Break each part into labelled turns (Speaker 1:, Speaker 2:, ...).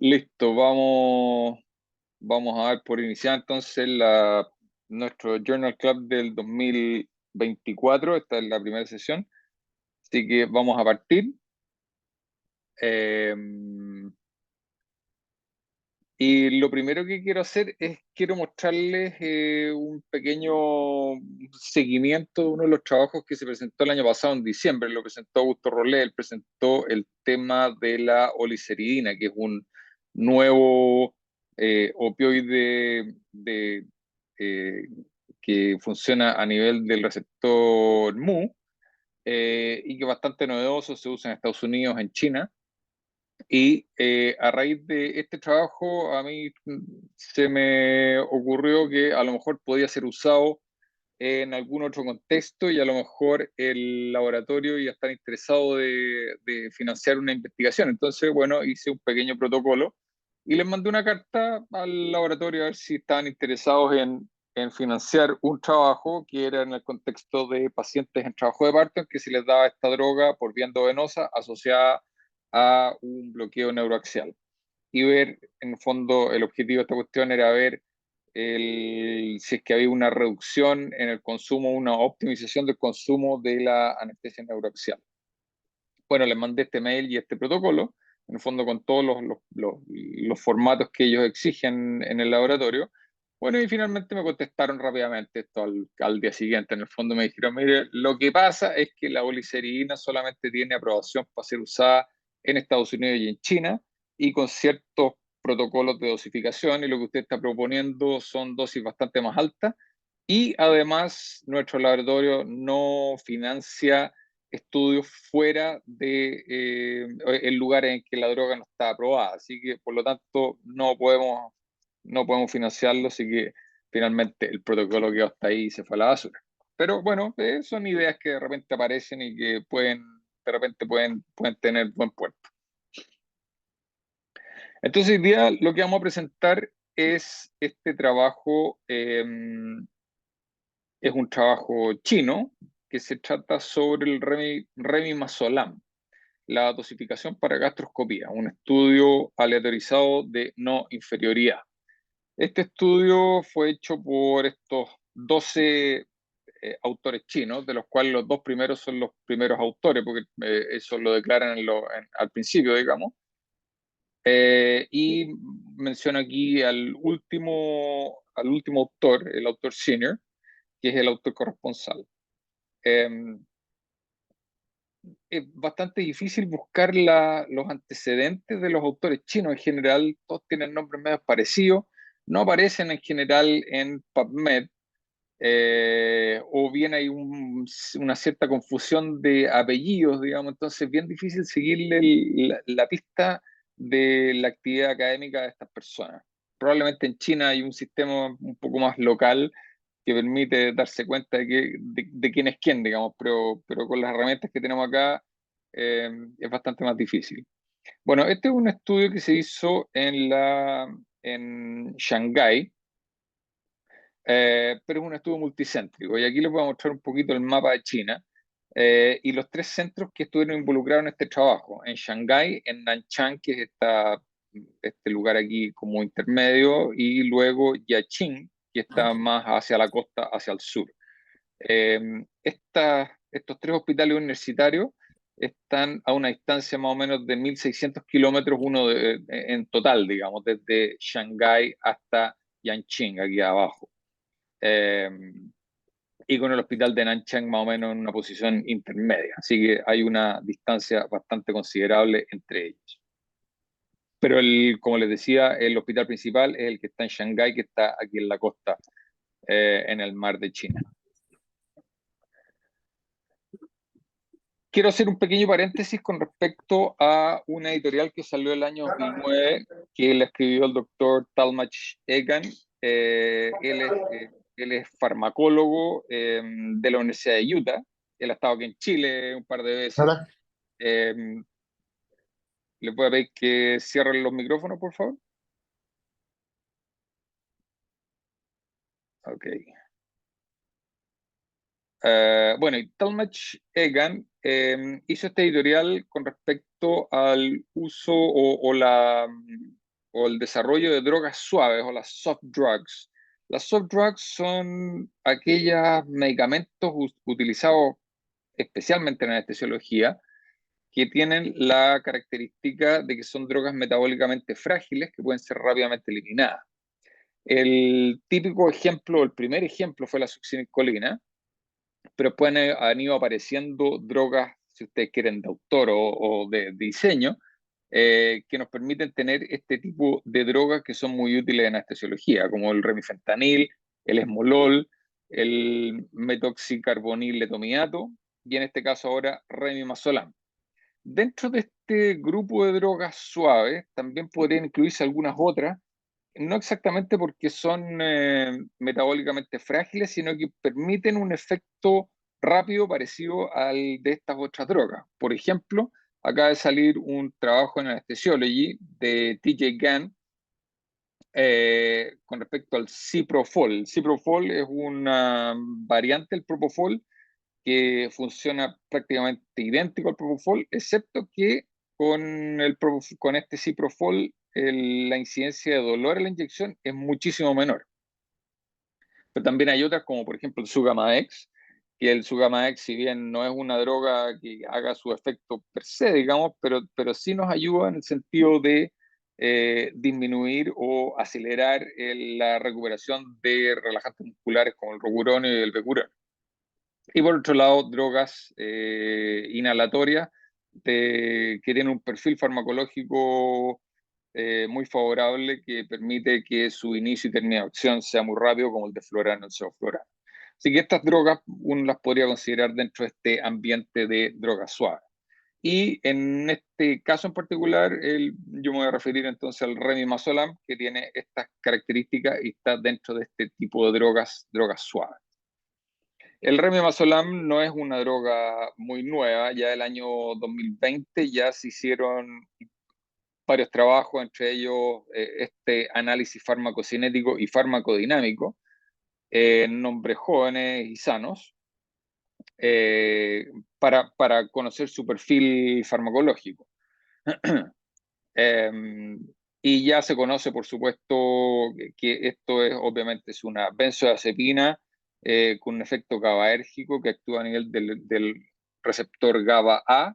Speaker 1: Listo, vamos a ver por iniciar entonces nuestro Journal Club del 2024. Esta es la primera sesión, así que vamos a partir. Eh, y lo primero que quiero hacer es, quiero mostrarles un pequeño seguimiento de uno de los trabajos que se presentó el año pasado en diciembre. Lo presentó Augusto Rolé. Él presentó el tema de la oliceridina, que es un nuevo opioide eh, que funciona a nivel del receptor Mu, y que es bastante novedoso, se usa en Estados Unidos, en China. Y a raíz de este trabajo, a mí se me ocurrió que a lo mejor podía ser usado en algún otro contexto, y a lo mejor el laboratorio ya está interesado de financiar una investigación. Entonces, bueno, hice un pequeño protocolo y les mandé una carta al laboratorio a ver si estaban interesados en financiar un trabajo que era en el contexto de pacientes en trabajo de parto, en que se les daba esta droga por vía endovenosa asociada a un bloqueo neuroaxial. Y ver, en el fondo, el objetivo de esta cuestión era ver si es que había una reducción en el consumo, una optimización del consumo de la anestesia neuroaxial. Bueno, les mandé este mail y este protocolo, en el fondo con todos los formatos que ellos exigen en el laboratorio. Bueno, y finalmente me contestaron rápidamente esto al día siguiente. En el fondo me dijeron, mire, lo que pasa es que la glicerina solamente tiene aprobación para ser usada en Estados Unidos y en China, y con ciertos protocolos de dosificación, y lo que usted está proponiendo son dosis bastante más altas, y además nuestro laboratorio no financia estudios fuera de el lugar en que la droga no está aprobada, así que por lo tanto no podemos financiarlo, así que finalmente el protocolo quedó hasta ahí y se fue a la basura. Pero bueno, son ideas que de repente aparecen y que de repente pueden tener buen puerto. Entonces, hoy día lo que vamos a presentar es este trabajo. Es un trabajo chino que se trata sobre el remimazolam, la dosificación para gastroscopía, un estudio aleatorizado de no inferioridad. Este estudio fue hecho por estos 12 autores chinos, de los cuales los dos primeros son los primeros autores, porque eso lo declaran al principio, digamos. Y menciono aquí al último autor, el autor senior, que es el autor corresponsal. Eh, es bastante difícil buscar los antecedentes de los autores chinos. En general, todos tienen nombres medio parecidos, no aparecen en general en PubMed, o bien hay una cierta confusión de apellidos, digamos. Entonces es bien difícil seguirle la pista de la actividad académica de estas personas. Probablemente en China hay un sistema un poco más local que permite darse cuenta de quién es quién, digamos, pero con las herramientas que tenemos acá es bastante más difícil. Bueno, este es un estudio que se hizo en Shanghái, pero es un estudio multicéntrico. Y aquí les voy a mostrar un poquito el mapa de China, y los tres centros que estuvieron involucrados en este trabajo: en Shanghái, en Nanchang, que es este lugar aquí como intermedio, y luego Yaqing, que está más hacia la costa, hacia el sur. Eh, Estos tres hospitales universitarios están a una distancia más o menos de 1.600 kilómetros en total, digamos, desde Shanghái hasta Yanqing, aquí abajo. Eh, y con el hospital de Nanchang más o menos en una posición intermedia. Así que hay una distancia bastante considerable entre ellos. Pero como les decía, el hospital principal es el que está en Shanghái, que está aquí en la costa, en el mar de China. Quiero hacer un pequeño paréntesis con respecto a una editorial que salió el año 2009, que la escribió el doctor Talmage Egan. Él es farmacólogo de la Universidad de Utah. Él ha estado aquí en Chile un par de veces.
Speaker 2: Hola.
Speaker 1: Eh, ¿Les voy a pedir que cierren los micrófonos, por favor? Ok. Bueno, y Talmage Egan hizo este editorial con respecto al uso o la o el desarrollo de drogas suaves o las soft drugs. Las soft drugs son aquellos medicamentos utilizados especialmente en anestesiología, que tienen la característica de que son drogas metabólicamente frágiles que pueden ser rápidamente eliminadas. El típico ejemplo, el primer ejemplo fue la succinilcolina, pero después han ido apareciendo drogas, si ustedes quieren, de autor o de diseño, que nos permiten tener este tipo de drogas que son muy útiles en anestesiología, como el remifentanil, el esmolol, el metoxicarbonil letomiato y en este caso ahora remimazolam. Dentro de este grupo de drogas suaves también podrían incluirse algunas otras, no exactamente porque son metabólicamente frágiles, sino que permiten un efecto rápido parecido al de estas otras drogas. Por ejemplo, acaba de salir un trabajo en Anesthesiology de TJ Gann con respecto al Ciprofol. El Ciprofol es una variante del Propofol que funciona prácticamente idéntico al Propofol, excepto que con este Ciprofol la incidencia de dolor en la inyección es muchísimo menor. Pero también hay otras, como por ejemplo el Sugamax, que el Sugamax, si bien no es una droga que haga su efecto per se, digamos, pero sí nos ayuda en el sentido de disminuir o acelerar la recuperación de relajantes musculares como el rocuronio y el becurón. Y por otro lado, drogas inhalatorias que tienen un perfil farmacológico muy favorable que permite que su inicio y término de acción sea muy rápido, como el de florano y el sevoflurano. Así que estas drogas uno las podría considerar dentro de este ambiente de drogas suaves. Y en este caso en particular, yo me voy a referir entonces al remimazolam, que tiene estas características y está dentro de este tipo de drogas suaves. El remimazolam no es una droga muy nueva, ya el año 2020 ya se hicieron varios trabajos, entre ellos este análisis farmacocinético y farmacodinámico en hombres jóvenes y sanos para conocer su perfil farmacológico. Y ya se conoce, por supuesto, que esto es obviamente es una benzodiazepina con un efecto GABAérgico que actúa a nivel del receptor GABA-A,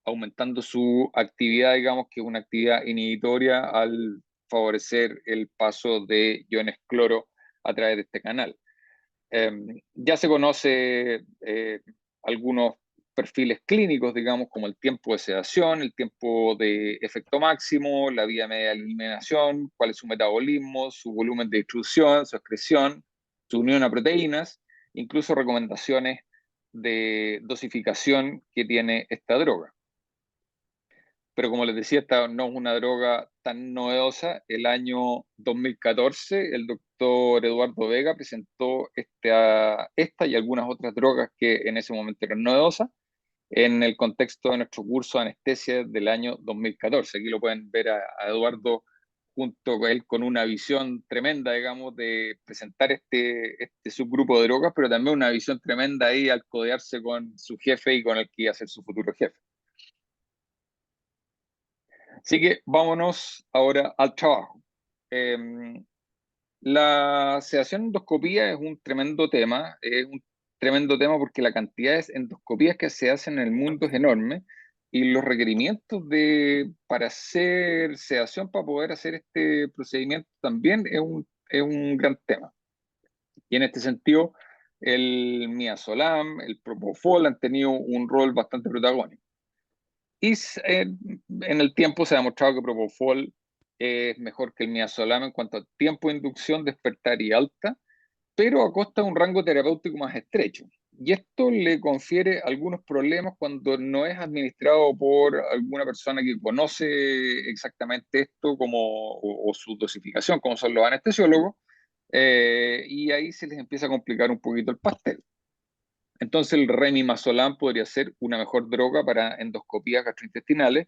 Speaker 1: aumentando su actividad, digamos que es una actividad inhibitoria al favorecer el paso de iones cloro a través de este canal. Ya se conoce algunos perfiles clínicos, digamos, como el tiempo de sedación, el tiempo de efecto máximo, la vía media de eliminación, cuál es su metabolismo, su volumen de distribución, su excreción, su unión a proteínas, incluso recomendaciones de dosificación que tiene esta droga. Pero como les decía, esta no es una droga tan novedosa. El año 2014, el doctor Eduardo Vega presentó esta y algunas otras drogas que en ese momento eran novedosas en el contexto de nuestro curso de anestesia del año 2014. Aquí lo pueden ver a Eduardo junto con él con una visión tremenda, digamos, de presentar este subgrupo de drogas, pero también una visión tremenda ahí al codearse con su jefe y con el que iba a ser su futuro jefe. Así que vámonos ahora al trabajo. La sedación endoscopía es un tremendo tema porque la cantidad de endoscopías que se hacen en el mundo es enorme y los requerimientos para hacer sedación, para poder hacer este procedimiento también es un gran tema. Y en este sentido, el midazolam, el propofol han tenido un rol bastante protagónico. Y en el tiempo se ha demostrado que Propofol es mejor que el midazolam en cuanto a tiempo de inducción, despertar y alta, pero a costa de un rango terapéutico más estrecho. Y esto le confiere algunos problemas cuando no es administrado por alguna persona que conoce exactamente esto o su dosificación, como son los anestesiólogos, y ahí se les empieza a complicar un poquito el pastel. Entonces el remimazolam podría ser una mejor droga para endoscopías gastrointestinales,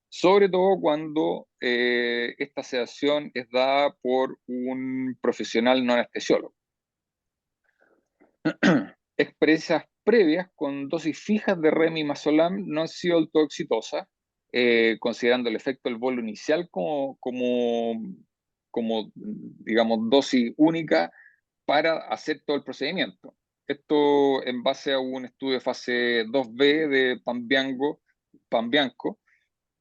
Speaker 1: sobre todo cuando esta sedación es dada por un profesional no anestesiólogo. Expresas previas con dosis fijas de remimazolam no han sido del todo exitosas. considerando el efecto del bolo inicial digamos, dosis única para hacer todo el procedimiento. Esto en base a un estudio de fase 2B de Panbianco,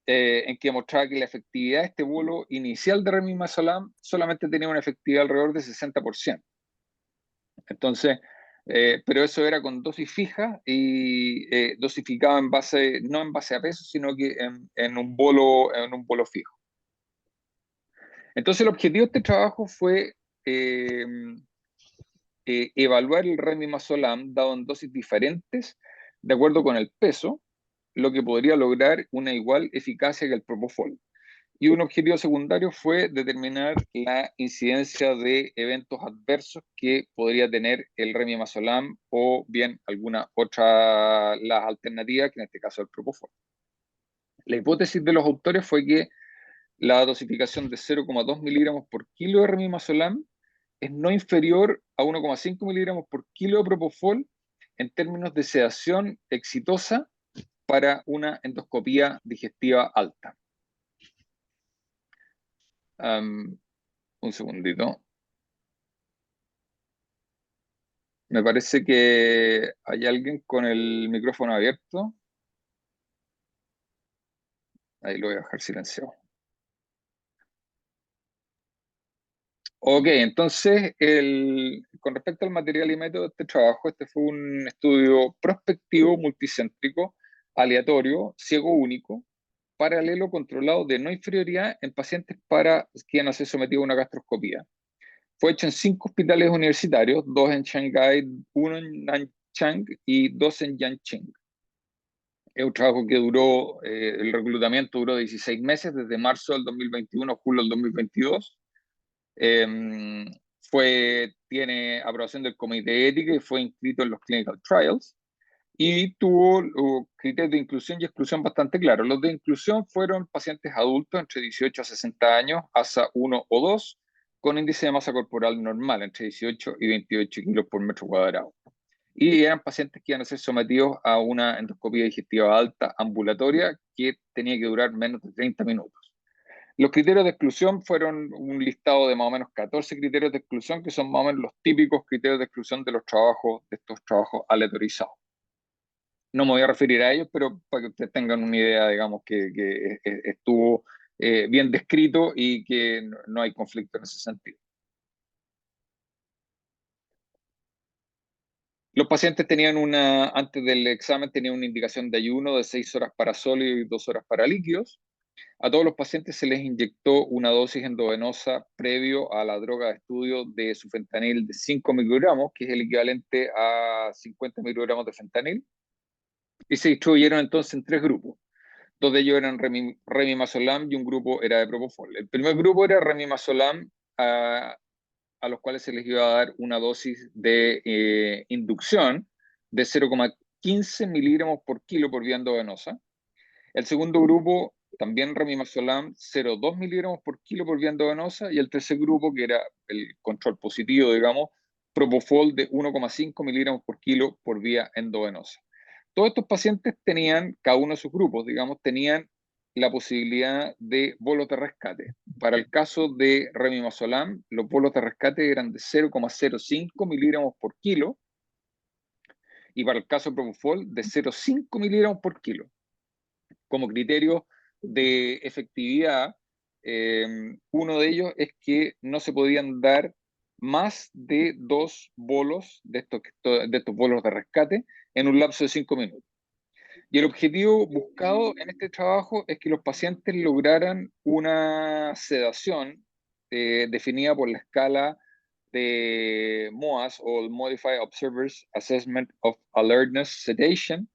Speaker 1: en que mostraba que la efectividad de este bolo inicial de remimazolam solamente tenía una efectividad alrededor de 60%. Entonces, pero eso era con dosis fija y dosificado en base, no en base a peso, sino que en un bolo fijo. Entonces, el objetivo de este trabajo fue eh, evaluar el remimazolam dado en dosis diferentes de acuerdo con el peso, lo que podría lograr una igual eficacia que el propofol. Y un objetivo secundario fue determinar la incidencia de eventos adversos que podría tener el remimazolam o bien alguna otra, las alternativas, que en este caso el propofol. La hipótesis de los autores fue que la dosificación de 0,2 miligramos por kilo de remimazolam es no inferior a 1,5 miligramos por kilo de propofol en términos de sedación exitosa para una endoscopía digestiva alta. Un segundito. Me parece que hay alguien con el micrófono abierto. Ahí lo voy a dejar silenciado. Ok, entonces, con respecto al material y método de este trabajo, este fue un estudio prospectivo, multicéntrico, aleatorio, ciego único, paralelo, controlado de no inferioridad en pacientes para quienes se sometido a una gastroscopía. Fue hecho en 5 hospitales universitarios, 2 en Shanghái, 1 en Nanchang y 2 en Yanqing. Es un trabajo que duró, el reclutamiento duró 16 meses, desde marzo del 2021 a julio del 2022. Tiene aprobación del Comité de Ética y fue inscrito en los Clinical Trials. Y tuvo criterios de inclusión y exclusión bastante claros. Los de inclusión fueron pacientes adultos entre 18 a 60 años, ASA 1 o 2, con índice de masa corporal normal entre 18 y 28 kilos por metro cuadrado. Y eran pacientes que iban a ser sometidos a una endoscopía digestiva alta ambulatoria que tenía que durar menos de 30 minutos. Los criterios de exclusión fueron un listado de más o menos 14 criterios de exclusión, que son más o menos los típicos criterios de exclusión de estos trabajos aleatorizados. No me voy a referir a ellos, pero para que ustedes tengan una idea, digamos, que estuvo bien descrito y que no hay conflicto en ese sentido. Los pacientes antes del examen, tenían una indicación de ayuno de 6 horas para sólidos y 2 horas para líquidos. A todos los pacientes se les inyectó una dosis endovenosa previo a la droga de estudio de sufentanil de 5 microgramos, que es el equivalente a 50 microgramos de fentanil, y se distribuyeron entonces en 3 grupos. 2 de ellos eran remimazolam y un grupo era de propofol. El primer grupo era remimazolam, a los cuales se les iba a dar una dosis de inducción de 0,15 miligramos por kilo por vía endovenosa. El segundo grupo, también remimazolam, 0,2 miligramos por kilo por vía endovenosa. Y el tercer grupo, que era el control positivo, digamos, propofol de 1,5 miligramos por kilo por vía endovenosa. Todos estos pacientes tenían, cada uno de sus grupos, digamos, tenían la posibilidad de bolos de rescate. Para el caso de remimazolam, los bolos de rescate eran de 0,05 miligramos por kilo, y para el caso de propofol, de 0,5 miligramos por kilo. Como criterio de efectividad, uno de ellos es que no se podían dar más de 2 bolos de estos bolos de rescate en un lapso de 5 minutos. Y el objetivo buscado en este trabajo es que los pacientes lograran una sedación definida por la escala de MOAS, o el Modified Observer's Assessment of Alertness Sedation,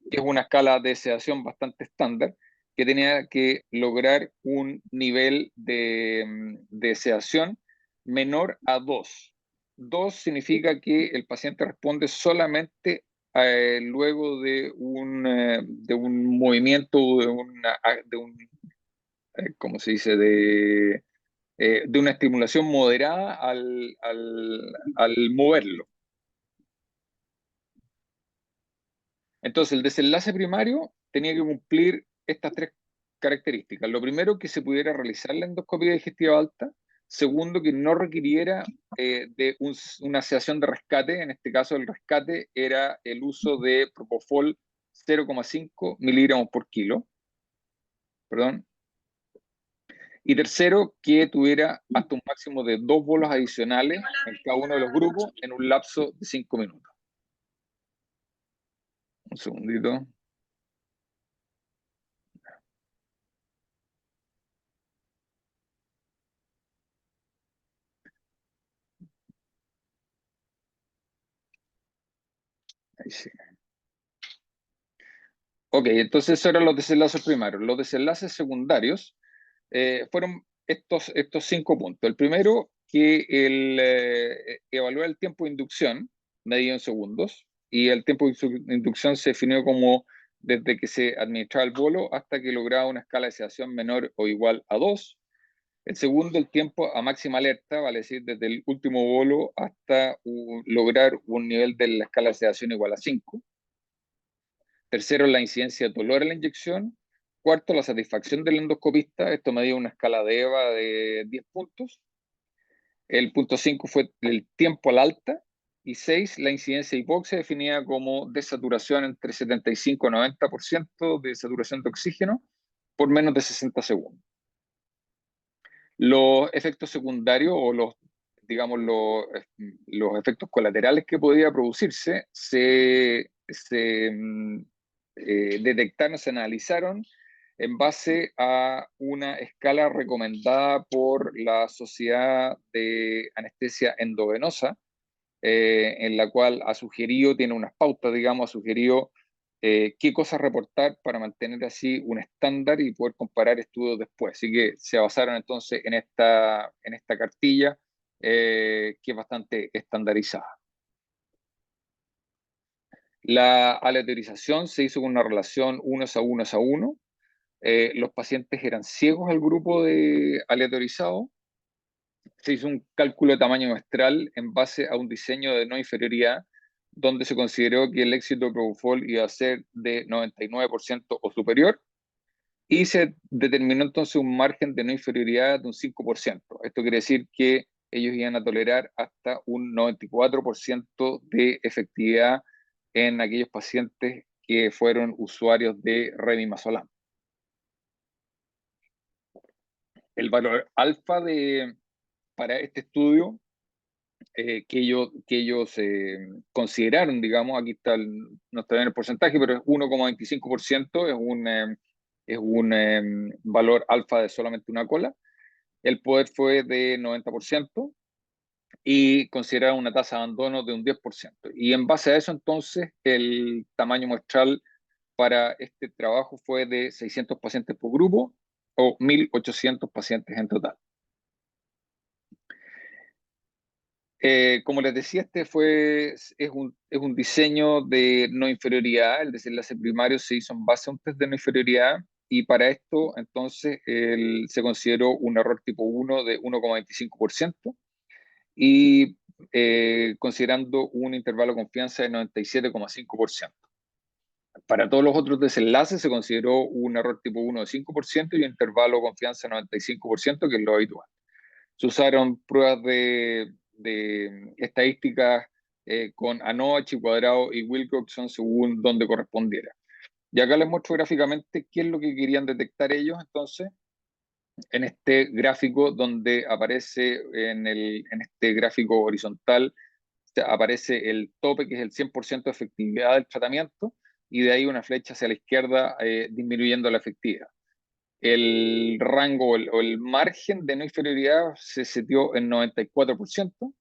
Speaker 1: que es una escala de sedación bastante estándar, que tenía que lograr un nivel de sedación menor a 2. 2 significa que el paciente responde solamente luego de un movimiento, ¿cómo se dice? De una estimulación moderada al moverlo. Entonces, el desenlace primario tenía que cumplir estas características. Lo primero, que se pudiera realizar la endoscopia digestiva alta. Segundo, que no requiriera de una sedación de rescate. En este caso, el rescate era el uso de Propofol 0,5 miligramos por kilo. Perdón. Y tercero, que tuviera hasta un máximo de 2 bolos adicionales en cada uno de los grupos en un lapso de 5 minutos. Un segundito. Ahí sí. Ok, entonces esos eran los desenlaces primarios. Los desenlaces secundarios fueron estos 5 puntos. El primero, que evaluar el tiempo de inducción, medido en segundos, y el tiempo de inducción se definió como desde que se administraba el bolo hasta que lograba una escala de sedación menor o igual a 2. El segundo, el tiempo a máxima alerta, vale decir, desde el último bolo hasta lograr un nivel de la escala de sedación igual a 5. Tercero, la incidencia de dolor en la inyección. Cuarto, la satisfacción del endoscopista. Esto medía una escala de EVA de 10 puntos. El punto 5 fue el tiempo al alta. Y 6, la incidencia de hipoxia, definida como desaturación entre 75 y 90% de saturación de oxígeno por menos de 60 segundos. Los efectos secundarios o digamos, los efectos colaterales que podía producirse se detectaron, se analizaron en base a una escala recomendada por la Sociedad de Anestesia Endovenosa, en la cual ha sugerido, tiene unas pautas, digamos, ha sugerido qué cosas reportar para mantener así un estándar y poder comparar estudios después. Así que se basaron entonces en esta cartilla, que es bastante estandarizada. La aleatorización se hizo con una relación 1:1:1. Los pacientes eran ciegos al grupo de aleatorizado. Se hizo un cálculo de tamaño muestral en base a un diseño de no inferioridad, donde se consideró que el éxito de Propofol iba a ser de 99% o superior, y se determinó entonces un margen de no inferioridad de un 5%. Esto quiere decir que ellos iban a tolerar hasta un 94% de efectividad en aquellos pacientes que fueron usuarios de Remimazolam. El valor alfa para este estudio, que ellos consideraron, digamos, aquí está no está bien el porcentaje, pero es 1,25%, es un valor alfa de solamente una cola. El poder fue de 90% y consideraron una tasa de abandono de un 10%. Y en base a eso, entonces, el tamaño muestral para este trabajo fue de 600 pacientes por grupo o 1.800 pacientes en total. Como les decía, es un diseño de no inferioridad. El desenlace primario se hizo en base a un test de no inferioridad, y para esto entonces se consideró un error tipo 1 de 1,25% y considerando un intervalo de confianza de 97,5%. Para todos los otros desenlaces se consideró un error tipo 1 de 5% y un intervalo de confianza de 95%, que es lo habitual. Se usaron pruebas de estadísticas con ANOVA, Chi cuadrado y Wilcoxon según donde correspondiera. Y acá les muestro gráficamente qué es lo que querían detectar ellos. Entonces, en este gráfico donde aparece en este gráfico horizontal, aparece el tope, que es el 100% de efectividad del tratamiento, y de ahí una flecha hacia la izquierda disminuyendo la efectividad. El rango o el margen de no inferioridad se setió en 94%.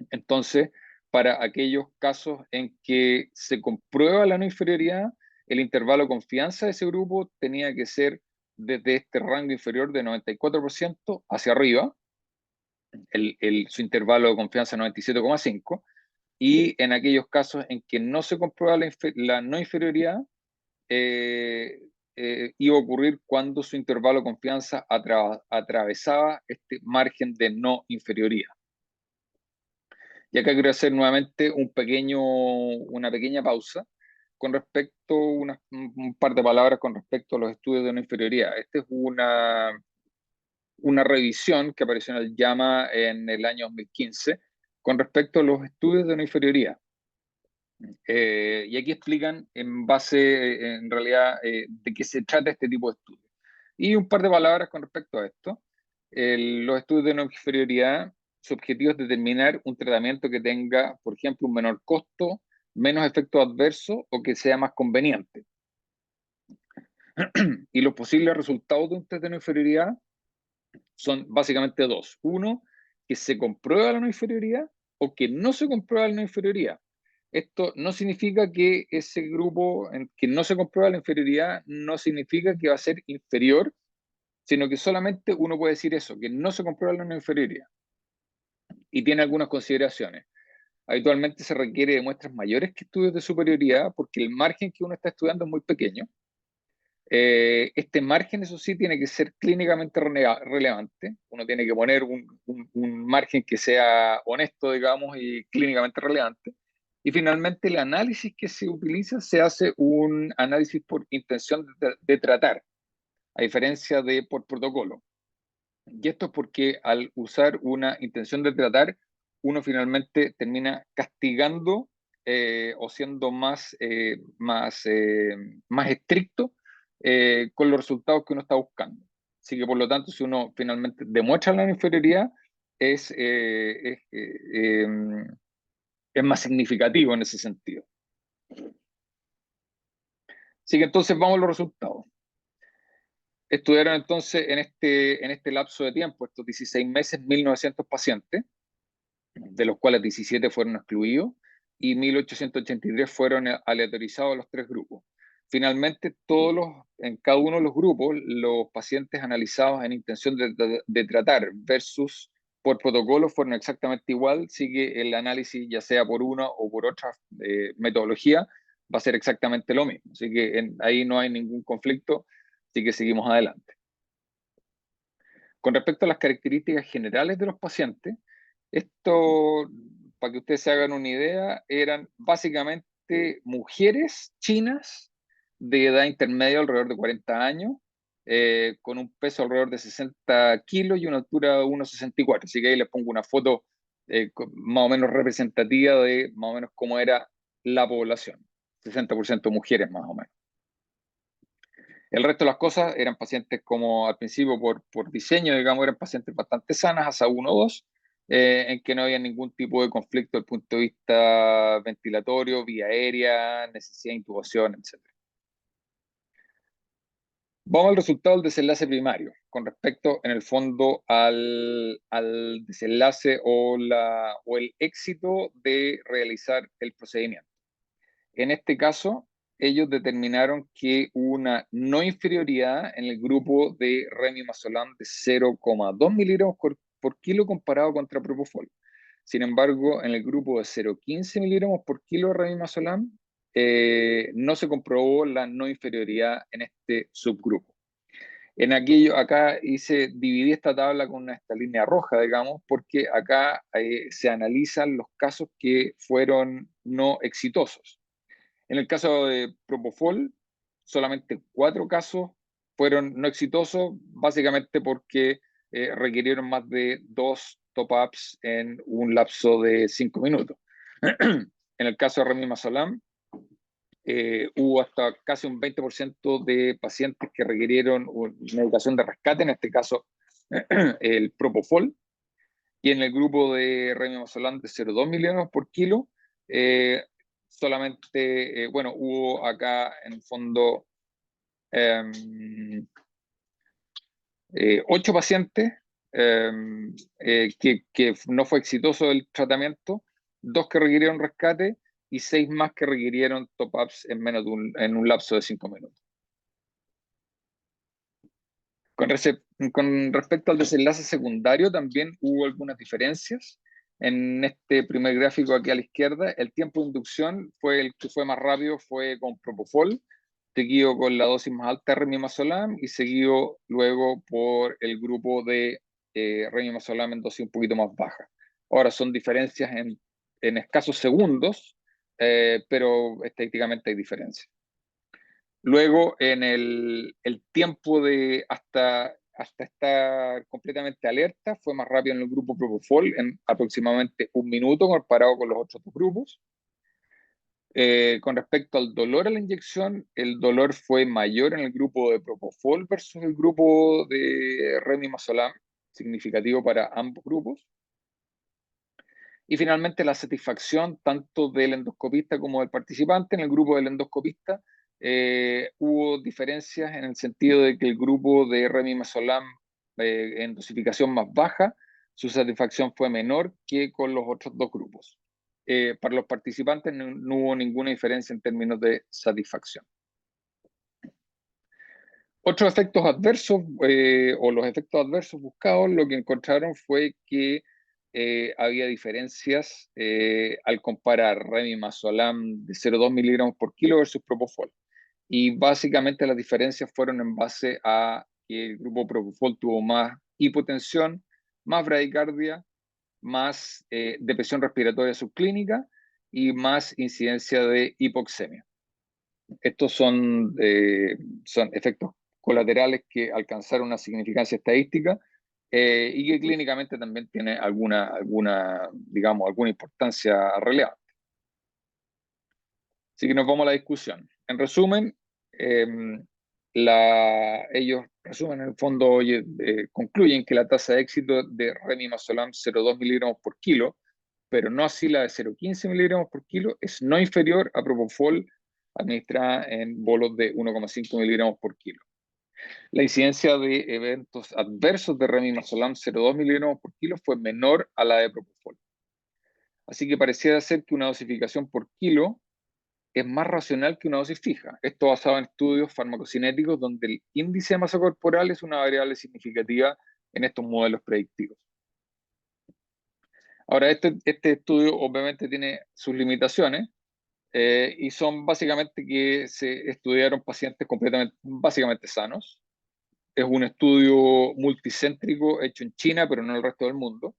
Speaker 1: Entonces, para aquellos casos en que se comprueba la no inferioridad, el intervalo de confianza de ese grupo tenía que ser desde este rango inferior de 94% hacia arriba, su intervalo de confianza 97,5%, y en aquellos casos en que no se comprueba la no inferioridad, iba a ocurrir cuando su intervalo de confianza atravesaba este margen de no inferioridad. Y acá quiero hacer nuevamente una pequeña pausa con respecto, un par de palabras con respecto a los estudios de no inferioridad. Esta es una revisión que apareció en el JAMA en el año 2015 con respecto a los estudios de no inferioridad. Y aquí explican en base, en realidad, de qué se trata este tipo de estudios. Y un par de palabras con respecto a esto. Los estudios de no inferioridad, su objetivo es determinar un tratamiento que tenga, por ejemplo, un menor costo, menos efectos adversos o que sea más conveniente. Y los posibles resultados de un test de no inferioridad son básicamente dos. Uno, que se comprueba la no inferioridad o que no se comprueba la no inferioridad. Esto no significa que ese grupo en que no se comprueba la inferioridad no significa que va a ser inferior, sino que solamente uno puede decir eso, que no se comprueba la no inferioridad. Y tiene algunas consideraciones. Habitualmente se requiere de muestras mayores que estudios de superioridad porque el margen que uno está estudiando es muy pequeño. Este margen, eso sí, tiene que ser clínicamente relevante. Uno tiene que poner un margen que sea honesto, digamos, y clínicamente relevante. Y finalmente, el análisis que se utiliza se hace un análisis por intención de tratar, a diferencia de por protocolo. Y esto es porque al usar una intención de tratar, uno finalmente termina castigando o siendo más estricto con los resultados que uno está buscando. Así que por lo tanto, si uno finalmente demuestra la inferioridad, es, eh, es, eh, eh, es más significativo en ese sentido. Así que entonces vamos a los resultados. Estudiaron entonces en este lapso de tiempo, estos 16 meses, 1.900 pacientes, de los cuales 17 fueron excluidos y 1.883 fueron aleatorizados a los tres grupos. Finalmente, en cada uno de los grupos, los pacientes analizados en intención de tratar versus por protocolo fueron exactamente igual, así que el análisis, ya sea por una o por otra metodología, va a ser exactamente lo mismo. Así que ahí no hay ningún conflicto, así que seguimos adelante. Con respecto a las características generales de los pacientes, esto, para que ustedes se hagan una idea, eran básicamente mujeres chinas de edad intermedia, alrededor de 40 años, con un peso alrededor de 60 kilos y una altura de 1,64. Así que ahí les pongo una foto más o menos representativa de más o menos cómo era la población. 60% mujeres más o menos. El resto de las cosas eran pacientes como al principio por diseño, digamos, eran pacientes bastante sanas, hasta 1 o 2, en que no había ningún tipo de conflicto desde el punto de vista ventilatorio, vía aérea, necesidad de intubación, etc. Vamos al resultado del desenlace primario, con respecto, en el fondo, al desenlace o el éxito de realizar el procedimiento. En este caso, ellos determinaron que hubo una no inferioridad en el grupo de remimazolam de 0,2 miligramos por kilo comparado contra propofol. Sin embargo, en el grupo de 0,15 miligramos por kilo de remimazolam no se comprobó la no inferioridad en este subgrupo. En aquello, acá dividí esta tabla con esta línea roja, digamos, porque acá se analizan los casos que fueron no exitosos. En el caso de Propofol, solamente 4 casos fueron no exitosos, básicamente porque requirieron más de 2 top-ups en un lapso de 5 minutos. En el caso de Remimazolam, hubo hasta casi un 20% de pacientes que requirieron una medicación de rescate, en este caso el Propofol, y en el grupo de Remimazolam de 0,2 miligramos por kilo, solamente, bueno, hubo acá en el fondo 8 pacientes que no fue exitoso el tratamiento, 2 que requirieron rescate y 6 más que requirieron top-ups en menos de en un lapso de 5 minutos. Con respecto al desenlace secundario, también hubo algunas diferencias. En este primer gráfico aquí a la izquierda, el tiempo de inducción fue el que fue más rápido, fue con Propofol, seguido con la dosis más alta de Remimazolam y seguido luego por el grupo de Remimazolam en dosis un poquito más baja. Ahora son diferencias en escasos segundos, pero estadísticamente hay diferencia. Luego, en el tiempo de hasta estar completamente alerta, fue más rápido en el grupo Propofol, en aproximadamente 1 minuto comparado con los otros dos grupos. Con respecto al dolor a la inyección, el dolor fue mayor en el grupo de Propofol versus el grupo de Remimazolam, significativo para ambos grupos. Y finalmente la satisfacción tanto del endoscopista como del participante. En el grupo del endoscopista hubo diferencias en el sentido de que el grupo de Remimazolam en dosificación más baja, su satisfacción fue menor que con los otros dos grupos. Para los participantes no hubo ninguna diferencia en términos de satisfacción. Otros efectos adversos o los efectos adversos buscados, lo que encontraron fue que había diferencias al comparar Remimazolam de 0,2 miligramos por kilo versus Propofol. Y básicamente las diferencias fueron en base a que el grupo Propofol tuvo más hipotensión, más bradicardia, más depresión respiratoria subclínica y más incidencia de hipoxemia. Estos son efectos colaterales que alcanzaron una significancia estadística y que clínicamente también tiene alguna importancia relevante. Así que nos vamos a la discusión. En resumen, ellos resumen en el fondo, concluyen que la tasa de éxito de Remimazolam 0,2 miligramos por kilo, pero no así la de 0,15 miligramos por kilo, es no inferior a Propofol administrada en bolos de 1,5 miligramos por kilo. La incidencia de eventos adversos de Remimazolam 0,2 miligramos por kilo fue menor a la de Propofol. Así que pareciera ser que una dosificación por kilo es más racional que una dosis fija. Esto basado en estudios farmacocinéticos donde el índice de masa corporal es una variable significativa en estos modelos predictivos. Ahora, este estudio obviamente tiene sus limitaciones y son básicamente que se estudiaron pacientes básicamente sanos. Es un estudio multicéntrico hecho en China, pero no en el resto del mundo.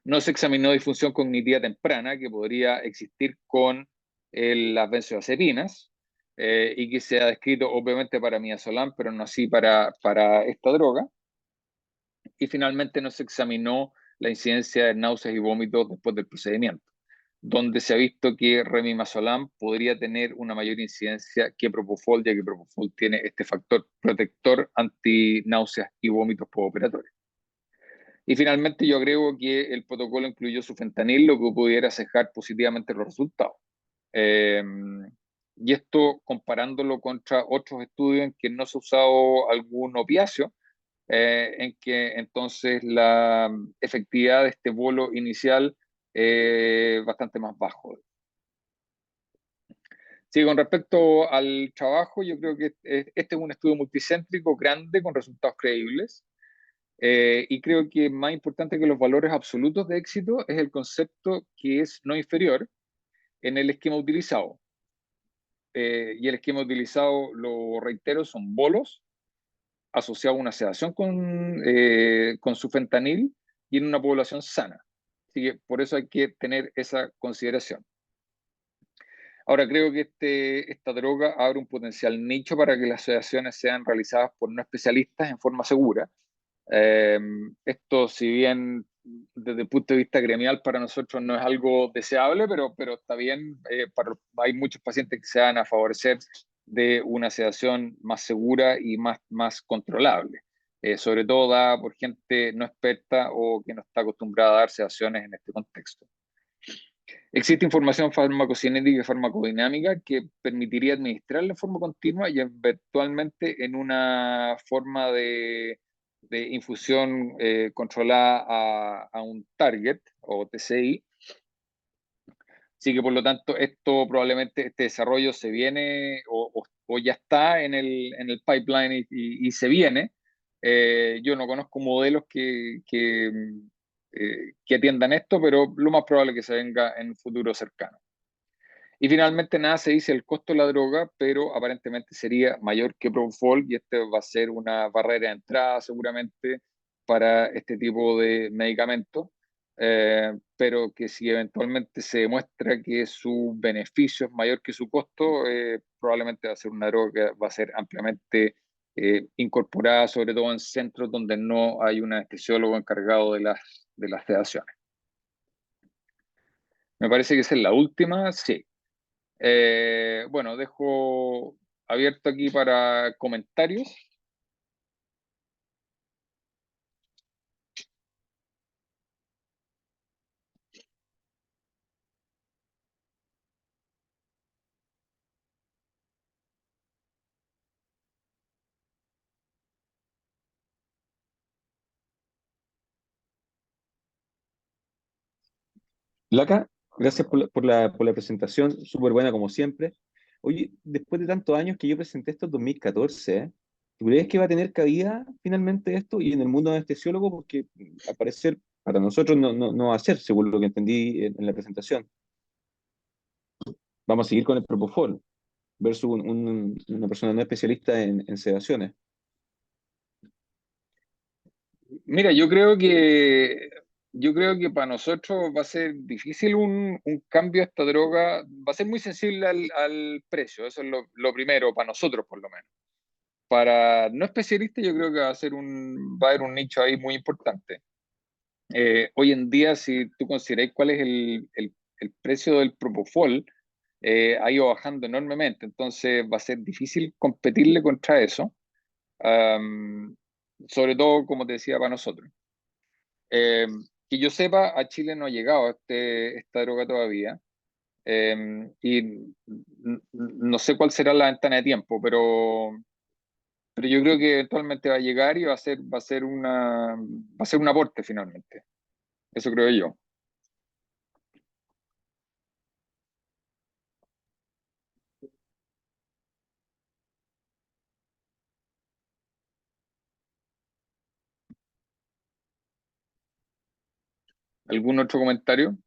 Speaker 1: No se examinó disfunción cognitiva temprana, que podría existir con las benzodiazepinas, y que se ha descrito obviamente para midazolam, pero no así para esta droga. Y finalmente no se examinó la incidencia de náuseas y vómitos después del procedimiento, donde se ha visto que Remimazolam podría tener una mayor incidencia que Propofol, ya que Propofol tiene este factor protector anti-náuseas y vómitos postoperatorios. Y finalmente yo agrego que el protocolo incluyó sufentanil, lo que pudiera cejar positivamente los resultados. Y esto comparándolo contra otros estudios en que no se ha usado algún opiáceo, en que entonces la efectividad de este bolo inicial es bastante más bajo. Sí, con respecto al trabajo, yo creo que este es un estudio multicéntrico grande con resultados creíbles. Y creo que más importante que los valores absolutos de éxito es el concepto que es no inferior en el esquema utilizado. Y el esquema utilizado, lo reitero, son bolos asociados a una sedación con sufentanil y en una población sana. Así que por eso hay que tener esa consideración. Ahora, creo que esta droga abre un potencial nicho para que las sedaciones sean realizadas por no especialistas en forma segura. Esto, si bien desde el punto de vista gremial para nosotros no es algo deseable, pero está bien, hay muchos pacientes que se van a favorecer de una sedación más segura y más controlable, sobre todo dada por gente no experta o que no está acostumbrada a dar sedaciones en este contexto. Existe información farmacocinética y farmacodinámica que permitiría administrarla de forma continua y eventualmente en una forma de infusión controlada a un target o TCI. Así que por lo tanto, esto probablemente, este desarrollo se viene o ya está en el pipeline y se viene. Yo no conozco modelos que atiendan esto, pero lo más probable es que se venga en un futuro cercano. Y finalmente nada se dice el costo de la droga, pero aparentemente sería mayor que Propofol y este va a ser una barrera de entrada seguramente para este tipo de medicamentos. pero que si eventualmente se demuestra que su beneficio es mayor que su costo, probablemente va a ser una droga que va a ser ampliamente incorporada, sobre todo en centros donde no hay un anestesiólogo encargado de las sedaciones. Me parece que esa es la última, sí. Bueno, dejo abierto aquí para comentarios.
Speaker 2: Laca, gracias por la presentación, súper buena como siempre. Oye, después de tantos años que yo presenté esto en 2014, ¿tú crees que va a tener cabida finalmente esto y en el mundo anestesiólogo? Porque al parecer para nosotros no va a ser, según lo que entendí en la presentación. Vamos a seguir con el Propofol versus una persona no especialista en sedaciones.
Speaker 1: Mira, yo creo que para nosotros va a ser difícil un cambio a esta droga. Va a ser muy sensible al precio, eso es lo primero, para nosotros por lo menos. Para no especialistas, yo creo que va a haber un nicho ahí muy importante. Hoy en día, si tú consideráis cuál es el precio del Propofol, ha ido bajando enormemente, entonces va a ser difícil competirle contra eso, um, sobre todo, como te decía, para nosotros. Eh, que yo sepa, a Chile no ha llegado esta droga todavía, y no sé cuál será la ventana de tiempo, pero yo creo que eventualmente va a llegar y va a ser un aporte finalmente. Eso creo yo. ¿Algún otro comentario?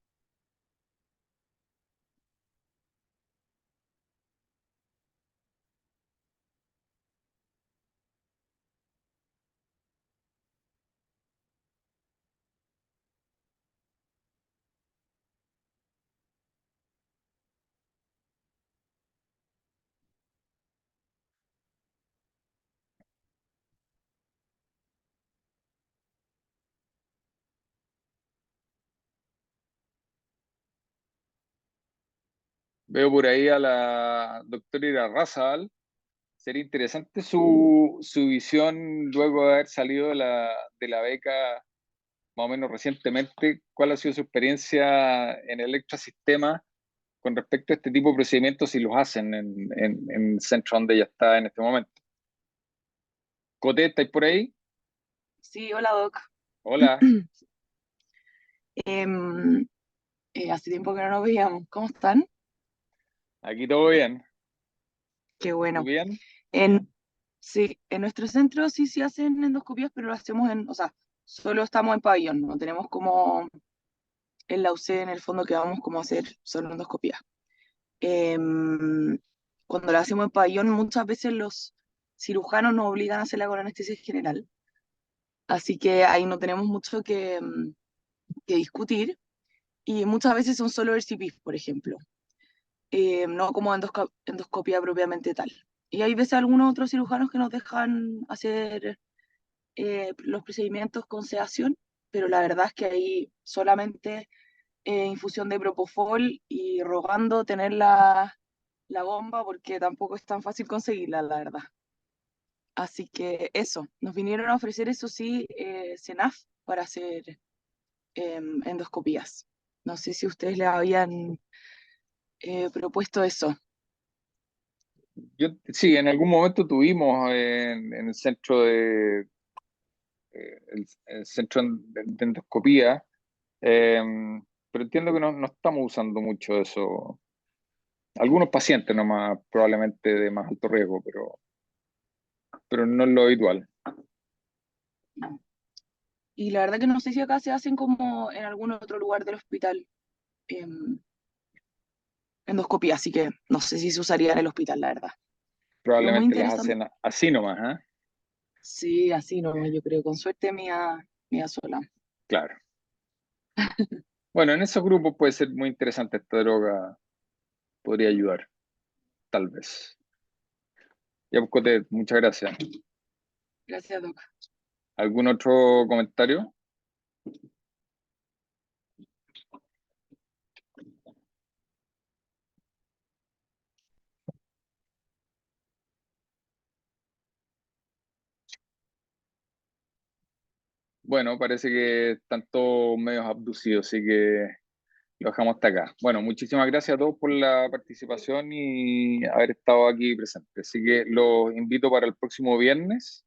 Speaker 1: Veo por ahí a la doctora Ira Razal. Sería interesante su visión luego de haber salido de la beca más o menos recientemente. ¿Cuál ha sido su experiencia en el electrosistema con respecto a este tipo de procedimientos si los hacen en el centro donde ella está en este momento? Coté, ¿estáis por ahí?
Speaker 3: Sí, hola Doc.
Speaker 1: Hola,
Speaker 3: Em, Hace tiempo que no nos veíamos. ¿Cómo están?
Speaker 1: aquí todo bien.
Speaker 3: Qué
Speaker 1: ¿Tú
Speaker 3: bueno.
Speaker 1: bien?
Speaker 3: En, sí, en nuestro centro sí se hacen endoscopías, pero lo hacemos o sea, solo estamos en pabellón, no tenemos como en la UC en el fondo que vamos como a hacer solo endoscopías. Em, Cuando la hacemos en pabellón, muchas veces los cirujanos nos obligan a hacerla con anestesia general, así que ahí no tenemos mucho que discutir y muchas veces son solo RCPs, por ejemplo. No como endoscopia propiamente tal. Y hay veces algunos otros cirujanos que nos dejan hacer los procedimientos con sedación, pero la verdad es que hay solamente infusión de propofol y rogando tener la bomba porque tampoco es tan fácil conseguirla, la verdad. Así que eso, nos vinieron a ofrecer eso sí, CENAF para hacer endoscopías. No sé si ustedes le habían propuesto eso.
Speaker 1: Sí, en algún momento tuvimos en el centro el centro de endoscopía, eh, pero entiendo que no estamos usando mucho eso. Algunos pacientes nomás, probablemente de más alto riesgo, pero no es lo habitual.
Speaker 3: Y la verdad que no sé si acá se hacen como en algún otro lugar del hospital em, endoscopía, así que no sé si se usaría en el hospital, la verdad. Pero muy
Speaker 1: Probablemente las
Speaker 3: interesante.
Speaker 1: hacen así nomás, ¿eh?
Speaker 3: Sí, así no, yo creo, con suerte mía sola.
Speaker 1: Claro. Bueno, en esos grupos puede ser muy interesante esta droga, podría ayudar, tal vez. Ya, pues, Coté, muchas gracias.
Speaker 3: Gracias, Doc.
Speaker 1: ¿Algún otro comentario? Bueno, parece que están todos medios abducidos, así que lo dejamos hasta acá. Bueno, muchísimas gracias a todos por la participación y haber estado aquí presente. Así que los invito para el próximo viernes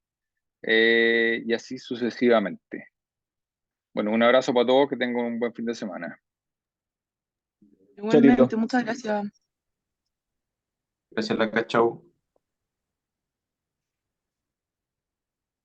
Speaker 1: y así sucesivamente. Bueno, un abrazo para todos, que tengan un buen fin de semana.
Speaker 3: Igualmente,
Speaker 2: Chatito.
Speaker 3: muchas gracias.
Speaker 4: Gracias, Laca, chau.